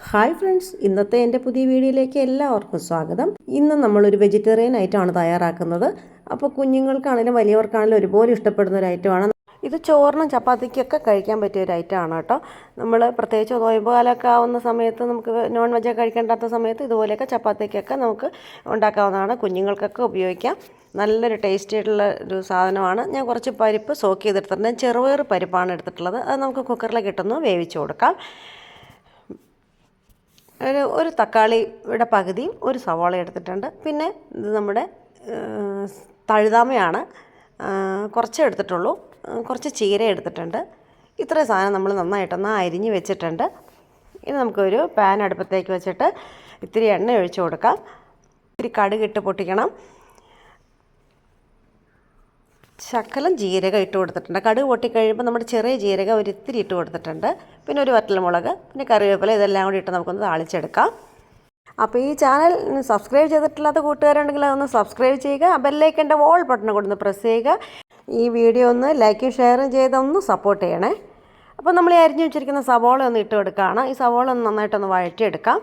Hi friends, ഇന്നത്തെ എൻ്റെ പുതിയ വീഡിയോയിലേക്ക് എല്ലാവർക്കും സ്വാഗതം. ഇന്ന് നമ്മളൊരു വെജിറ്റേറിയൻ ഐറ്റമാണ് തയ്യാറാക്കുന്നത്. അപ്പോൾ കുഞ്ഞുങ്ങൾക്കാണെങ്കിലും വലിയവർക്കാണെങ്കിലും ഒരുപോലെ ഇഷ്ടപ്പെടുന്ന ഒരു ഐറ്റമാണ്. ഇത് ചോറിനും ചപ്പാത്തിക്കൊക്കെ കഴിക്കാൻ പറ്റിയ ഒരു ഐറ്റമാണ് കേട്ടോ. നമ്മൾ പ്രത്യേകിച്ച് നോയമ്പുകാലമൊക്കെ ആവുന്ന സമയത്ത് നമുക്ക് നോൺ വെജൊക്കെ കഴിക്കേണ്ടാത്ത സമയത്ത് ഇതുപോലെയൊക്കെ ചപ്പാത്തിക്കൊക്കെ നമുക്ക് ഉണ്ടാക്കാവുന്നതാണ്. കുഞ്ഞുങ്ങൾക്കൊക്കെ ഉപയോഗിക്കാം. നല്ലൊരു ടേസ്റ്റി ആയിട്ടുള്ള ഒരു സാധനമാണ്. ഞാൻ കുറച്ച് പരിപ്പ് സോക്ക് ചെയ്തെടുത്തിട്ടുണ്ട്. ചെറുപയർ പരിപ്പാണ് എടുത്തിട്ടുള്ളത്. അത് നമുക്ക് കുക്കറിലേക്ക് ഇട്ടൊന്ന് വേവിച്ച് കൊടുക്കാം. ഒരു തക്കാളിയുടെ പകുതിയും ഒരു സവാള എടുത്തിട്ടുണ്ട്. പിന്നെ ഇത് നമ്മുടെ തഴുതാമയാണ്, കുറച്ചേ എടുത്തിട്ടുള്ളൂ. കുറച്ച് ചീര എടുത്തിട്ടുണ്ട്. ഇത്രയും സാധനം നമ്മൾ നന്നായിട്ടൊന്ന് അരിഞ്ഞ് വെച്ചിട്ടുണ്ട്. ഇനി നമുക്കൊരു പാൻ അടുപ്പത്തേക്ക് വെച്ചിട്ട് ഇത്തിരി എണ്ണ ഒഴിച്ച് കൊടുക്കാം. ഇത്തിരി കടുകിട്ട് പൊട്ടിക്കണം. ശകലം ജീരകം ഇട്ട് കൊടുത്തിട്ടുണ്ട്. കടുക് പൊട്ടിക്കഴിയുമ്പോൾ നമ്മുടെ ചെറിയ ജീരകം ഒരു ഇത്തിരി ഇട്ട് കൊടുത്തിട്ടുണ്ട്. പിന്നെ ഒരു വറ്റൽമുളക്, പിന്നെ കറിവേപ്പില, ഇതെല്ലാം കൂടി ഇട്ട് നമുക്കൊന്ന് താളിച്ചെടുക്കാം. അപ്പോൾ ഈ ചാനൽ സബ്സ്ക്രൈബ് ചെയ്തിട്ടില്ലാത്ത കൂട്ടുകാരുണ്ടെങ്കിൽ അതൊന്ന് സബ്സ്ക്രൈബ് ചെയ്യുക. ബെല്ലൈക്കൻ്റെ ഓൾ ബട്ടൺ കൊടുത്ത് പ്രസ് ചെയ്യുക. ഈ വീഡിയോ ഒന്ന് ലൈക്കും ഷെയറും ചെയ്തൊന്ന് സപ്പോർട്ട് ചെയ്യണേ. അപ്പോൾ നമ്മൾ ഈ അരിഞ്ഞു വെച്ചിരിക്കുന്ന സവോള ഒന്ന് ഇട്ട് കൊടുക്കുകയാണ്. ഈ സവോള ഒന്ന് നന്നായിട്ടൊന്ന് വഴറ്റിയെടുക്കാം.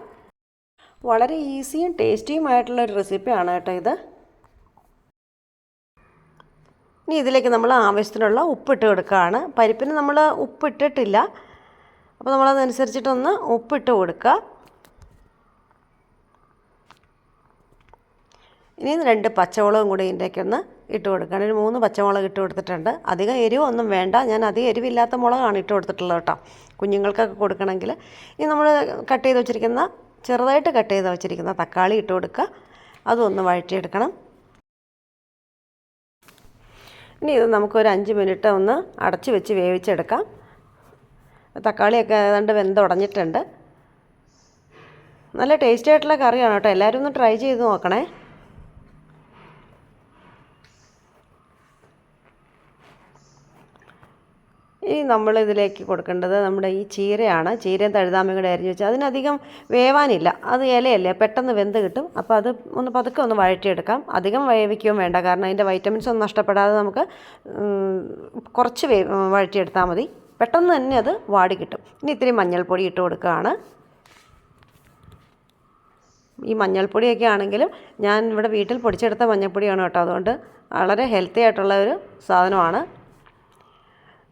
വളരെ ഈസിയും ടേസ്റ്റിയുമായിട്ടുള്ള ഒരു റെസിപ്പിയാണ് കേട്ടോ ഇത്. ഇനി ഇതിലേക്ക് നമ്മൾ ആവശ്യത്തിനുള്ള ഉപ്പിട്ട് കൊടുക്കുകയാണ്. പരിപ്പിന് നമ്മൾ ഉപ്പിട്ടിട്ടില്ല, അപ്പോൾ നമ്മളതനുസരിച്ചിട്ടൊന്ന് ഉപ്പിട്ട് കൊടുക്കുക. ഇനി 2 പച്ചമുളകും കൂടി ഇതിൻ്റെയൊക്കെ ഒന്ന് ഇട്ട് കൊടുക്കുകയാണ്. ഒരു 3 പച്ചമുളക് ഇട്ട് കൊടുത്തിട്ടുണ്ട്. അധികം എരിവൊന്നും വേണ്ട. ഞാൻ അധികം എരിവില്ലാത്ത മുളകാണ് ഇട്ട് കൊടുത്തിട്ടുള്ളത് കേട്ടോ, കുഞ്ഞുങ്ങൾക്കൊക്കെ കൊടുക്കണമെങ്കിൽ. ഇനി നമ്മൾ ചെറുതായിട്ട് കട്ട് ചെയ്ത് വെച്ചിരിക്കുന്ന തക്കാളി ഇട്ട് കൊടുക്കുക. അതും ഒന്ന് വഴറ്റിയെടുക്കണം. ഇനി ഇത് നമുക്കൊരു 5 മിനിറ്റ് ഒന്ന് അടച്ച് വെച്ച് വേവിച്ചെടുക്കാം. തക്കാളിയൊക്കെ ഏതാണ്ട് വെന്തുടഞ്ഞിട്ടുണ്ട്. നല്ല ടേസ്റ്റി ആയിട്ടുള്ള കറിയാണ് കേട്ടോ. എല്ലാവരും ഒന്ന് ട്രൈ ചെയ്ത് നോക്കണേ. ഇനി നമ്മളിതിലേക്ക് കൊടുക്കേണ്ടത് നമ്മുടെ ഈ ചീരയാണ്. ചീരയും തഴുതാമയും കൂടെ അരിഞ്ഞ് വെച്ചാൽ അതിനധികം വേവാനില്ല. അത് ഇലയല്ലേ, പെട്ടെന്ന് വെന്ത് കിട്ടും. അപ്പോൾ അത് പതുക്കെ ഒന്ന് വഴറ്റിയെടുക്കാം. അധികം വേവിക്കുകയും വേണ്ട, കാരണം അതിൻ്റെ വൈറ്റമിൻസ് ഒന്നും നഷ്ടപ്പെടാതെ നമുക്ക് കുറച്ച് വഴറ്റിയെടുത്താൽ മതി. പെട്ടെന്ന് തന്നെ അത് വാടി കിട്ടും. ഇനി ഇത്തിരി മഞ്ഞൾപ്പൊടി ഇട്ട് കൊടുക്കുകയാണ്. ഈ മഞ്ഞൾപ്പൊടിയൊക്കെ ആണെങ്കിലും ഞാൻ ഇവിടെ വീട്ടിൽ പൊടിച്ചെടുത്ത മഞ്ഞൾപ്പൊടിയാണ് കേട്ടോ. അതുകൊണ്ട് വളരെ ഹെൽത്തി ആയിട്ടുള്ള ഒരു സാധനമാണ്.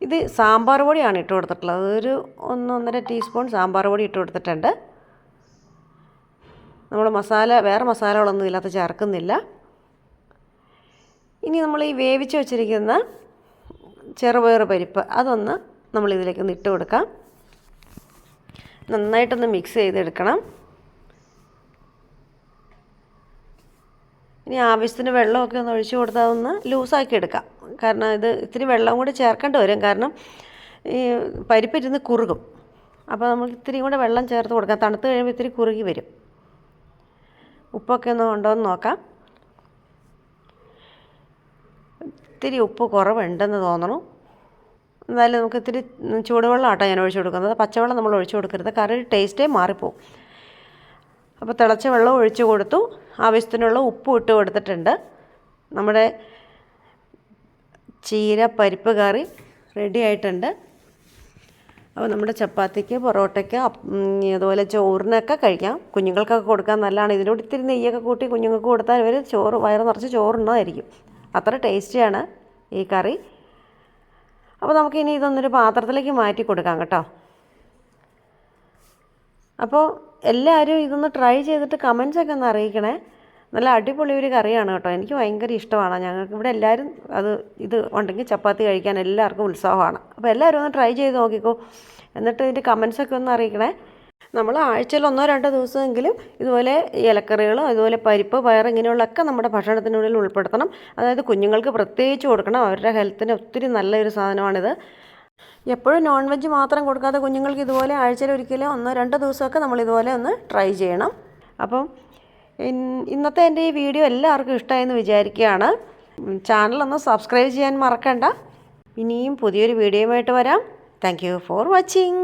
ഇത് സാമ്പാർ പൊടിയാണ് ഇട്ട് കൊടുത്തിട്ടുള്ളത്. ഒരു 1-1.5 ടീസ്പൂൺ സാമ്പാർ പൊടി ഇട്ട് കൊടുത്തിട്ടുണ്ട്. നമ്മൾ വേറെ മസാലകളൊന്നും ഇതിനകത്ത് ചേർക്കുന്നില്ല. ഇനി നമ്മൾ ഈ വേവിച്ച് വെച്ചിരിക്കുന്ന ചെറുപയർ പരിപ്പ് അതൊന്ന് നമ്മളിതിലേക്കൊന്ന് ഇട്ട് കൊടുക്കാം. നന്നായിട്ടൊന്ന് മിക്സ് ചെയ്തെടുക്കണം. ഇനി ആവശ്യത്തിന് വെള്ളമൊക്കെ ഒന്ന് ഒഴിച്ച് കൊടുത്താൽ ഒന്ന് ലൂസാക്കി എടുക്കാം. കാരണം ഇത് ഇത്തിരി വെള്ളം കൂടി ചേർക്കേണ്ടി വരും, കാരണം ഈ പരിപ്പിരുന്ന് കുറുകും. അപ്പോൾ നമുക്ക് ഇത്തിരി കൂടെ വെള്ളം ചേർത്ത് കൊടുക്കാം. തണുത്ത് കഴിയുമ്പോൾ ഇത്തിരി കുറുകി വരും. ഉപ്പൊക്കെ ഒന്ന് ഉണ്ടോ എന്ന് നോക്കാം. ഇത്തിരി ഉപ്പ് കുറവുണ്ടെന്ന് തോന്നണം. എന്തായാലും നമുക്ക് ഇത്തിരി ചൂടുവെള്ളമാട്ടോ ഞാൻ ഒഴിച്ചു കൊടുക്കുന്നത്. പച്ചവെള്ളം നമ്മൾ ഒഴിച്ചു കൊടുക്കരുത്, കറിയുടെ ടേസ്റ്റേ മാറിപ്പോവും. അപ്പോൾ തിളച്ച വെള്ളം ഒഴിച്ച് കൊടുത്തു. ആവശ്യത്തിനുള്ള ഉപ്പും ഇട്ട് കൊടുത്തിട്ടുണ്ട്. നമ്മുടെ ചീര പരിപ്പ് കറി റെഡി ആയിട്ടുണ്ട്. അപ്പോൾ നമ്മുടെ ചപ്പാത്തിക്ക്, പൊറോട്ടയ്ക്ക്, അതുപോലെ ചോറിനൊക്കെ കഴിക്കാം. കുഞ്ഞുങ്ങൾക്കൊക്കെ കൊടുക്കാൻ നല്ലതാണ്. ഇതിനോട് ഇത്തിരി നെയ്യൊക്കെ കൂട്ടി കുഞ്ഞുങ്ങൾക്ക് കൊടുത്താൽ ഇവർ വയറ് നിറച്ച് ചോറുണ്ണതായിരിക്കും. അത്ര ടേസ്റ്റിയാണ് ഈ കറി. അപ്പോൾ നമുക്കിനി ഇതൊന്നൊരു പാത്രത്തിലേക്ക് മാറ്റി കൊടുക്കാം കേട്ടോ. അപ്പോൾ എല്ലാവരും ഇതൊന്ന് ട്രൈ ചെയ്തിട്ട് കമൻസൊക്കെ ഒന്ന് അറിയിക്കണേ. നല്ല അടിപൊളി ഒരു കറിയാണ് കേട്ടോ. എനിക്ക് ഭയങ്കര ഇഷ്ടമാണ്. ഞങ്ങൾക്ക് ഇവിടെ എല്ലാവരും ഇത് ഉണ്ടെങ്കിൽ ചപ്പാത്തി കഴിക്കാൻ എല്ലാവർക്കും ഉത്സാഹമാണ്. അപ്പോൾ എല്ലാവരും ഒന്ന് ട്രൈ ചെയ്ത് നോക്കിക്കോ. എന്നിട്ട് ഇതിൻ്റെ കമൻസൊക്കെ ഒന്ന് അറിയിക്കണേ. നമ്മൾ ആഴ്ചയിൽ 1-2 ദിവസമെങ്കിലും ഇതുപോലെ ഇലക്കറികളും അതുപോലെ പരിപ്പ്, പയർ ഇങ്ങനെയുള്ളതൊക്കെ നമ്മുടെ ഭക്ഷണത്തിനുള്ളിൽ ഉൾപ്പെടുത്തണം. അതായത് കുഞ്ഞുങ്ങൾക്ക് പ്രത്യേകിച്ച് കൊടുക്കണം. അവരുടെ ഹെൽത്തിന് ഒത്തിരി നല്ലൊരു സാധനമാണിത്. എപ്പോഴും നോൺ വെജ് മാത്രം കൊടുക്കാതെ കുഞ്ഞുങ്ങൾക്ക് ഇതുപോലെ ആഴ്ചയിൽ ഒരിക്കലും 1-2 ദിവസമൊക്കെ നമ്മളിതുപോലെ ഒന്ന് ട്രൈ ചെയ്യണം. അപ്പം ഇന്നത്തെ എൻ്റെ ഈ വീഡിയോ എല്ലാവർക്കും ഇഷ്ടമായെന്ന് വിചാരിക്കുകയാണ്. ചാനലൊന്ന് സബ്സ്ക്രൈബ് ചെയ്യാൻ മറക്കണ്ട. ഇനിയും പുതിയൊരു വീഡിയോയുമായിട്ട് വരാം. Thank you for watching.